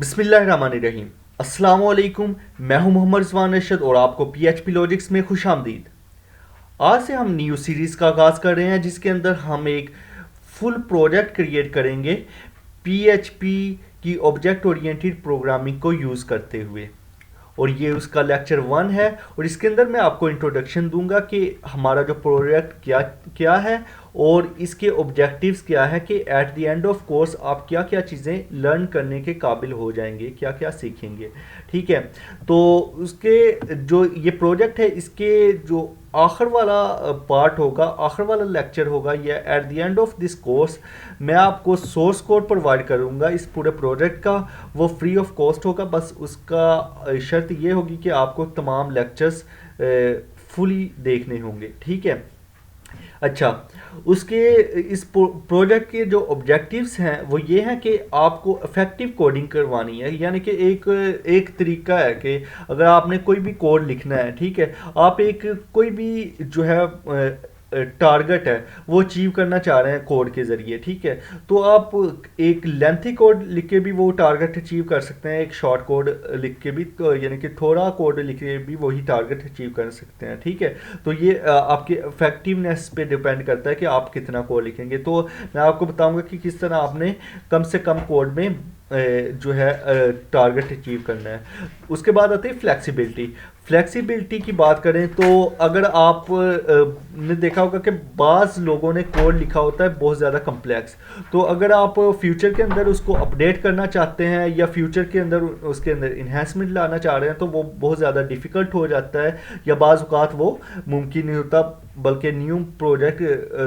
बिस्मिल्लाहिर्रहमानिर्रहीम। अस्सलाम वालेकुम। मैं हूं मोहम्मद रिजवान अरशद और आपको पीएचपी लॉजिक्स में खुश आमदीद। आज से हम न्यू सीरीज़ का आगाज़ कर रहे हैं जिसके अंदर हम एक फुल प्रोजेक्ट क्रिएट करेंगे पीएचपी की ऑब्जेक्ट ओरिएंटेड प्रोग्रामिंग को यूज़ करते हुए। और ये उसका लेक्चर 1 है और इसके अंदर मैं आपको इंट्रोडक्शन दूंगा कि हमारा जो प्रोजेक्ट क्या क्या है और इसके ऑब्जेक्टिव्स क्या है कि at the end of course आप क्या क्या चीज़ें लर्न करने के काबिल हो जाएंगे, क्या क्या सीखेंगे। ठीक है, तो उसके जो ये प्रोजेक्ट है इसके जो आखिर वाला पार्ट होगा, आखिर वाला लेक्चर होगा, या at the end of this course मैं आपको सोर्स कोड प्रोवाइड करूंगा इस पूरे प्रोजेक्ट का। वो फ्री ऑफ कॉस्ट होगा, बस उसका शर्त ये होगी कि आपको तमाम लेक्चर्स फुली देखने होंगे। ठीक है, अच्छा, उसके इस प्रोजेक्ट के जो ऑब्जेक्टिव्स हैं वो ये हैं कि आपको इफेक्टिव कोडिंग करवानी है। यानी कि एक एक तरीका है कि अगर आपने कोई भी कोड लिखना है, ठीक है, आप एक कोई भी जो है टारगेट है वो अचीव करना चाह रहे हैं कोड के ज़रिए, ठीक है, तो आप एक लेंथी कोड लिख के भी वो टारगेट अचीव कर सकते हैं, एक शॉर्ट कोड लिख के भी, तो यानी कि थोड़ा कोड लिख के भी वही टारगेट अचीव कर सकते हैं। ठीक है, तो ये आपके इफेक्टिवनेस पे डिपेंड करता है कि आप कितना कोड लिखेंगे। तो मैं आपको बताऊंगा कि किस तरह आपने कम से कम कोड में जो है टारगेट अचीव करना है। उसके बाद आती है फ्लेक्सिबिलिटी। फ्लेक्सिबिलिटी की बात करें तो अगर आप ने देखा होगा कि बाज़ लोगों ने कोड लिखा होता है बहुत ज़्यादा कम्प्लेक्स, तो अगर आप फ्यूचर के अंदर उसको अपडेट करना चाहते हैं या फ्यूचर के अंदर उसके अंदर इन्हेंसमेंट लाना चाह रहे हैं तो वो बहुत ज़्यादा डिफ़िकल्ट हो जाता है या बाज़ औक़ात वो मुमकिन नहीं होता, बल्कि न्यू प्रोजेक्ट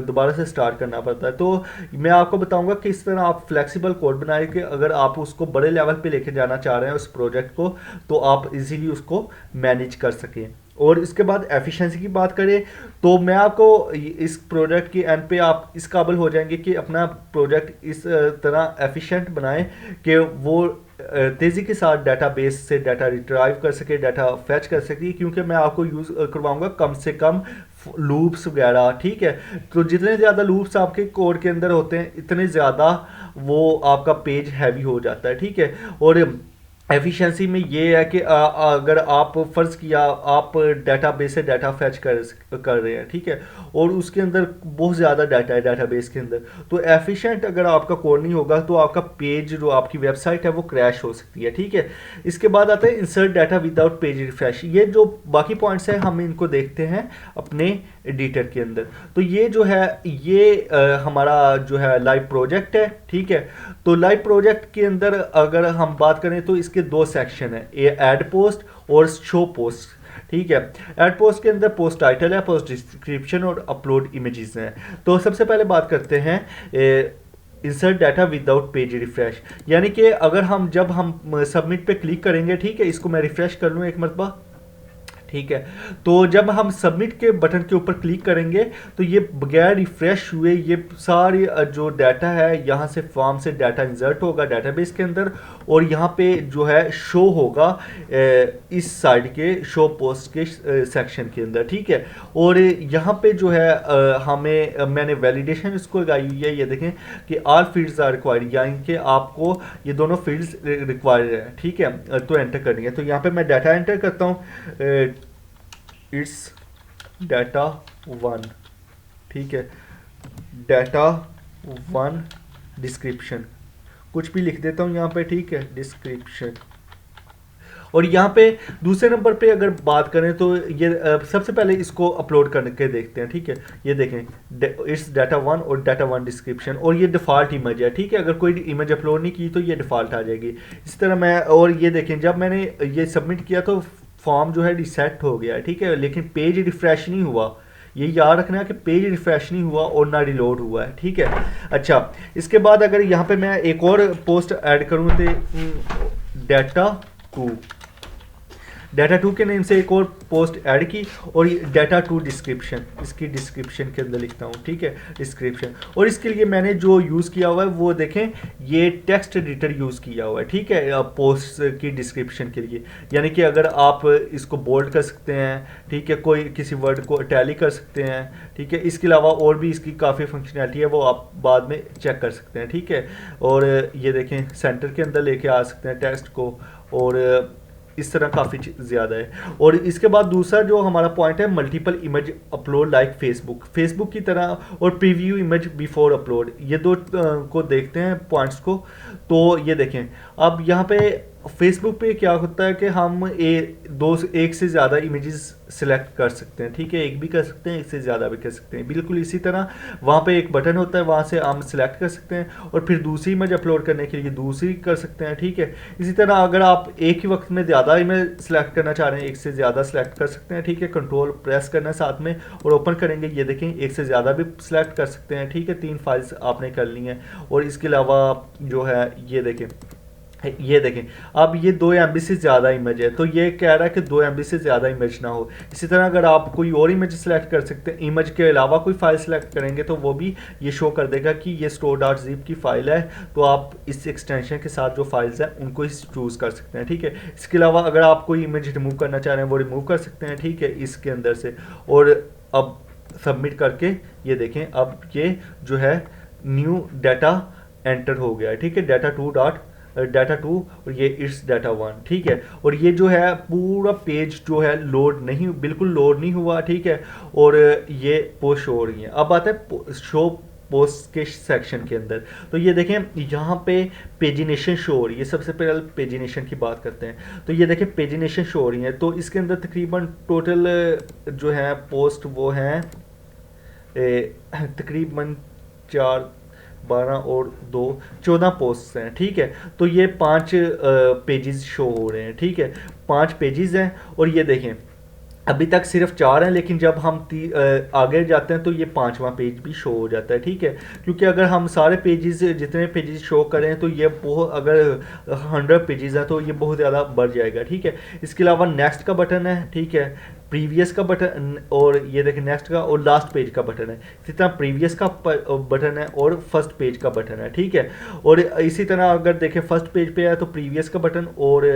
दोबारा से स्टार्ट करना पड़ता है। तो मैं आपको बताऊंगा कि इस तरह आप फ्लेक्सिबल कोड बनाए कि अगर आप उसको बड़े लेवल पे लेके जाना चाह रहे हैं उस प्रोजेक्ट को, तो आप इजीली उसको मैनेज कर सकें। और इसके बाद एफिशिएंसी की बात करें तो मैं आपको इस प्रोजेक्ट के एंड पे आप इस काबिल हो जाएंगे कि अपना प्रोजेक्ट इस तरह एफिशिएंट बनाएं कि वो तेज़ी के साथ डाटाबेस से डाटा रिट्राइव कर सके, डाटा फैच कर सके, क्योंकि मैं आपको यूज़ करवाऊंगा कम से कम लूप्स वगैरह। ठीक है, तो जितने ज़्यादा लूप्स आपके कोड के अंदर होते हैं इतने ज़्यादा वो आपका पेज हैवी हो जाता है। ठीक है, और एफिशिएंसी में ये है कि अगर आप फ़र्ज़ किया आप डाटाबेस से डाटा फैच कर रहे हैं, ठीक है, और उसके अंदर बहुत ज़्यादा डाटा है डाटाबेस के अंदर, तो एफिशिएंट अगर आपका कोड नहीं होगा तो आपका पेज जो आपकी वेबसाइट है वो क्रैश हो सकती है। ठीक है, इसके बाद आता है insert data without page refresh. ये जो बाकी पॉइंट्स हैं हम इनको देखते हैं अपने एडिटर के अंदर। तो ये जो है ये हमारा जो है लाइव प्रोजेक्ट है। ठीक है, तो लाइव प्रोजेक्ट के अंदर अगर हम बात करें तो इसके दो सेक्शन है, ये ऐड पोस्ट और शो पोस्ट। ठीक है, ऐड पोस्ट के अंदर पोस्ट टाइटल है, पोस्ट डिस्क्रिप्शन और अपलोड इमेजेस हैं। तो सबसे पहले बात करते हैं insert data without page refresh. यानी कि अगर हम जब हम सबमिट पे क्लिक करेंगे, ठीक है, इसको मैं रिफ्रेश कर लूँ एक मरतबा। ठीक है, तो जब हम सबमिट के बटन के ऊपर क्लिक करेंगे तो ये बगैर रिफ्रेश हुए ये सारी जो डाटा है यहाँ से फॉर्म से डाटा इंसर्ट होगा डाटाबेस के अंदर, और यहाँ पे जो है शो होगा इस साइड के शो पोस्ट के सेक्शन के अंदर। ठीक है, और यहाँ पे जो है हमें मैंने वैलिडेशन इसको लगाई हुई है, ये देखें कि ऑल फील्ड्स आर रिक्वायर्ड, यानी कि आपको ये दोनों फील्ड्स रिक्वायर्ड है। ठीक है, तो एंटर करनी है। तो यहाँ पे मैं डाटा एंटर करता हूँ, इट्स डाटा 1। ठीक है, डाटा 1 डिस्क्रिप्शन कुछ भी लिख देता हूँ यहाँ पे। ठीक है, डिस्क्रिप्शन। और यहाँ पे दूसरे नंबर पे अगर बात करें तो ये सबसे पहले इसको अपलोड करके देखते हैं। ठीक है, ये देखें इट्स डाटा 1 और डाटा 1 डिस्क्रिप्शन, और ये डिफ़ॉल्ट इमेज है। ठीक है, अगर कोई इमेज अपलोड नहीं की तो ये डिफ़ॉल्ट आ जाएगी। इस तरह मैं, और ये देखें जब मैंने ये सबमिट किया तो फॉर्म जो है रिसेट हो गया है। ठीक है, लेकिन पेज रिफ्रेश नहीं हुआ। ये याद रखना है कि पेज रिफ्रेश नहीं हुआ और ना रिलोड हुआ है। ठीक है, अच्छा, इसके बाद अगर यहाँ पे मैं एक और पोस्ट ऐड करूँ तो डाटा 2। डाटा टू के नेम से एक और पोस्ट ऐड की और डाटा टू डिस्क्रिप्शन, इसकी डिस्क्रिप्शन के अंदर लिखता हूँ, ठीक है, डिस्क्रिप्शन। और इसके लिए मैंने जो यूज़ किया हुआ है वो देखें, ये टेक्स्ट एडिटर यूज़ किया हुआ है, ठीक है, पोस्ट की डिस्क्रिप्शन के लिए। यानी कि अगर आप इसको बोल्ड कर सकते हैं, ठीक है, कोई किसी वर्ड को टैली कर सकते हैं, ठीक है, इसके अलावा और भी इसकी काफ़ी फंक्शनैलिटी है, वो आप बाद में चेक कर सकते हैं, ठीक है। और ये देखें सेंटर के अंदर लेके आ सकते हैं टेक्स्ट को, और इस तरह काफ़ी ज़्यादा है। और इसके बाद दूसरा जो हमारा पॉइंट है, multiple image upload like Facebook की तरह, और प्रीव्यू इमेज बिफोर अपलोड, ये दो को देखते हैं पॉइंट्स को। तो ये देखें, अब यहाँ पे फेसबुक पे क्या होता है कि हम एक से ज़्यादा इमेजेस सिलेक्ट कर सकते हैं, ठीक है, एक भी कर सकते हैं, एक से ज़्यादा भी कर सकते हैं। बिल्कुल इसी तरह वहाँ पे एक बटन होता है, वहाँ से हम सिलेक्ट कर सकते हैं और फिर दूसरी इमेज अपलोड करने के लिए दूसरी कर सकते हैं, ठीक है। इसी तरह अगर आप एक ही वक्त में ज़्यादा इमेज सिलेक्ट करना चाह रहे हैं, एक से ज़्यादा सिलेक्ट कर सकते हैं, ठीक है, कंट्रोल प्रेस करना है साथ में और ओपन करेंगे, ये देखें एक से ज़्यादा भी सिलेक्ट कर सकते हैं, ठीक है, 3 फाइल्स आपने कर ली हैं। और इसके अलावा जो है ये देखें अब ये 2 MB से ज़्यादा इमेज है, तो ये कह रहा है कि 2 MB से ज़्यादा इमेज ना हो। इसी तरह अगर आप कोई और इमेज सेलेक्ट कर सकते हैं, इमेज के अलावा कोई फाइल सेलेक्ट करेंगे तो वो भी ये शो कर देगा कि ये store.zip की फ़ाइल है, तो आप इस एक्सटेंशन के साथ जो फाइल्स हैं उनको ही चूज़ कर सकते हैं, ठीक है। इसके अलावा अगर आप कोई इमेज रिमूव करना चाह रहे हैं वो रिमूव कर सकते हैं, ठीक है, इसके अंदर से। और अब सबमिट करके ये देखें, अब ये जो है न्यू डाटा एंटर हो गया है, ठीक है, डाटा टू और ये इट्स डाटा वन, ठीक है। और ये जो है पूरा पेज जो है बिल्कुल लोड नहीं हुआ, ठीक है, और ये पोस्ट हो रही है। अब आता है शो पोस्ट के सेक्शन के अंदर, तो ये देखें यहाँ पे पेजिनेशन शो हो रही है। सबसे पहले पेजिनेशन की बात करते हैं, तो ये देखें पेजिनेशन शो हो रही है। तो इसके अंदर तकरीबन टोटल जो है पोस्ट वो हैं तकरीबन 4, 12 और 2, 14 पोस्ट हैं, ठीक है। तो ये 5 पेजेस शो हो रहे हैं, ठीक है, 5 पेजेस हैं। और ये देखें अभी तक सिर्फ 4 हैं, लेकिन जब हम आगे जाते हैं तो ये 5वां पेज भी शो हो जाता है, ठीक है। क्योंकि अगर हम सारे पेजेस जितने पेजेस शो करें तो ये बहुत, अगर 100 पेजेस हैं तो ये बहुत ज़्यादा बढ़ जाएगा, ठीक है। इसके अलावा नेक्स्ट का बटन है, ठीक है, प्रीवियस का बटन, और ये देखें नेक्स्ट का और लास्ट पेज का बटन है। इसी तरह प्रीवियस का बटन है और फर्स्ट पेज का बटन है, ठीक है। और इसी तरह अगर देखें फर्स्ट पेज पे है तो प्रीवियस का बटन और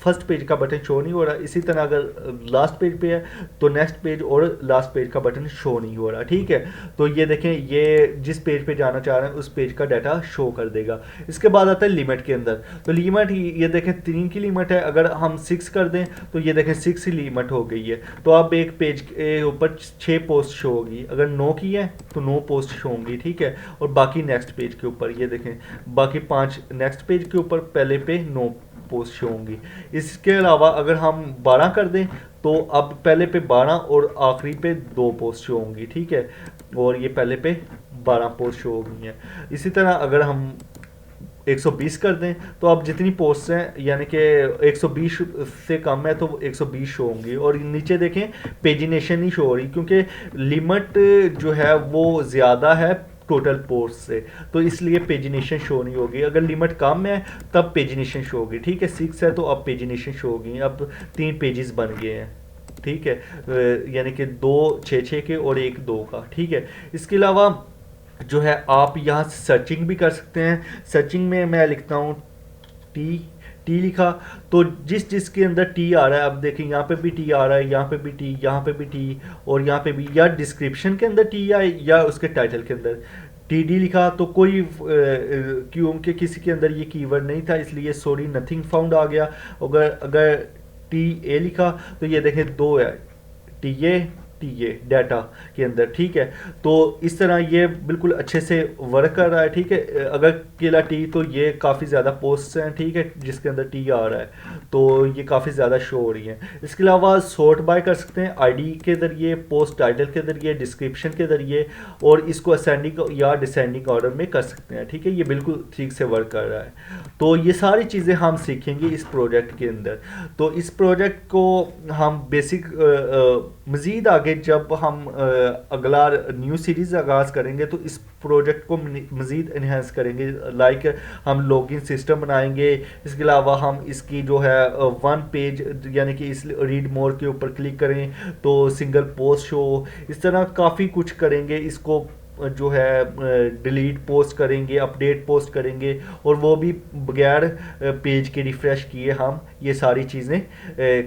फर्स्ट पेज का बटन शो नहीं हो रहा। इसी तरह अगर लास्ट पेज पे है तो नेक्स्ट पेज और लास्ट पेज का बटन शो नहीं हो रहा, ठीक है। तो ये देखें, ये जिस पेज पे जाना चाह रहे हैं उस पेज का डाटा शो कर देगा। इसके बाद आता है लिमिट के अंदर, तो लिमिट ये देखें 3 की लिमिट है, अगर हम 6 कर दें तो ये देखें 6 की लिमिट हो गई है। तो अब एक पेज के ऊपर 6 पोस्ट शो होगी, अगर 9 की है तो 9 पोस्ट शो होंगी, ठीक है। और बाकी नेक्स्ट पेज के ऊपर ये देखें बाकी 5 नेक्स्ट पेज के ऊपर पहले पे 9 पोस्ट शो होंगी। इसके अलावा अगर हम 12 कर दें तो अब पहले पे 12 और आखिरी पे 2 पोस्ट शो होंगी, ठीक है, और ये पहले पे 12 पोस्ट शो हो गई हैं। इसी तरह अगर हम 120 कर दें तो अब जितनी पोस्ट हैं यानी कि 120 से कम है तो 120 शो होंगी। और नीचे देखें पेजिनेशन नहीं शो हो रही, क्योंकि लिमिट जो है वो ज़्यादा है टोटल पोस्ट से, तो इसलिए पेजिनेशन शो नहीं होगी। अगर लिमिट कम है तब पेजिनेशन शो होगी, ठीक है। 6 है तो अब पेजिनेशन शो होगी। अब 3 पेजेस बन गए हैं, ठीक है, यानी कि 2 6 के और 1 2 का, ठीक है। इसके अलावा जो है आप यहाँ से सर्चिंग भी कर सकते हैं। सर्चिंग में मैं लिखता हूँ टी लिखा, तो जिसके अंदर टी आ रहा है, अब देखें यहाँ पे भी टी आ रहा है, यहाँ पे भी टी, यहाँ पे भी टी, और यहाँ पे भी, या डिस्क्रिप्शन के अंदर टी आए या उसके टाइटल के अंदर टी लिखा, तो कोई क्योंकि किसी के अंदर ये कीवर्ड नहीं था इसलिए सॉरी नथिंग फाउंड आ गया। अगर टी लिखा तो ये देखें 2 है, टी ए डाटा के अंदर, ठीक है। तो इस तरह ये बिल्कुल अच्छे से वर्क कर रहा है, ठीक है। अगर केला टी तो ये काफ़ी ज़्यादा पोस्ट हैं, ठीक है, जिसके अंदर टी आ रहा है तो ये काफ़ी ज़्यादा शो हो रही हैं। इसके अलावा सॉर्ट बाय कर सकते हैं आईडी के ज़रिए, पोस्ट टाइटल के ज़रिए, डिस्क्रिप्शन के ज़रिए, और इसको असेंडिंग या डिसेंडिंग ऑर्डर में कर सकते हैं, ठीक है। ये बिल्कुल ठीक से वर्क कर रहा है। तो ये सारी चीज़ें हम सीखेंगे इस प्रोजेक्ट के अंदर। तो इस प्रोजेक्ट को हम बेसिक मज़ीद आगे जब हम अगला न्यू सीरीज़ आगाज़ करेंगे तो इस प्रोजेक्ट को मज़ीद इन्हेंस करेंगे। लाइक हम लॉगिन सिस्टम बनाएंगे, इसके अलावा हम इसकी जो है वन पेज यानी कि इस रीड मोर के ऊपर क्लिक करें तो सिंगल पोस्ट शो, इस तरह काफ़ी कुछ करेंगे। इसको जो है डिलीट पोस्ट करेंगे, अपडेट पोस्ट करेंगे, और वो भी बगैर पेज के रिफ़्रेश किए हम ये सारी चीज़ें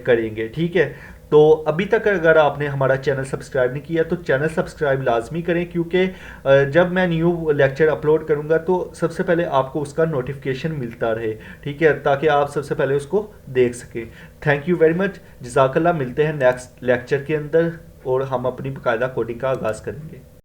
करेंगे। ठीक है, तो अभी तक अगर आपने हमारा चैनल सब्सक्राइब नहीं किया तो चैनल सब्सक्राइब लाजमी करें, क्योंकि जब मैं न्यू लेक्चर अपलोड करूंगा तो सबसे पहले आपको उसका नोटिफिकेशन मिलता रहे। ठीक है, ताकि आप सबसे पहले उसको देख सकें। थैंक यू वेरी मच, जज़ाकल्लाह। मिलते हैं नेक्स्ट लेक्चर के अंदर और हम अपनी बाकायदा कोडिंग का आगाज़ करेंगे।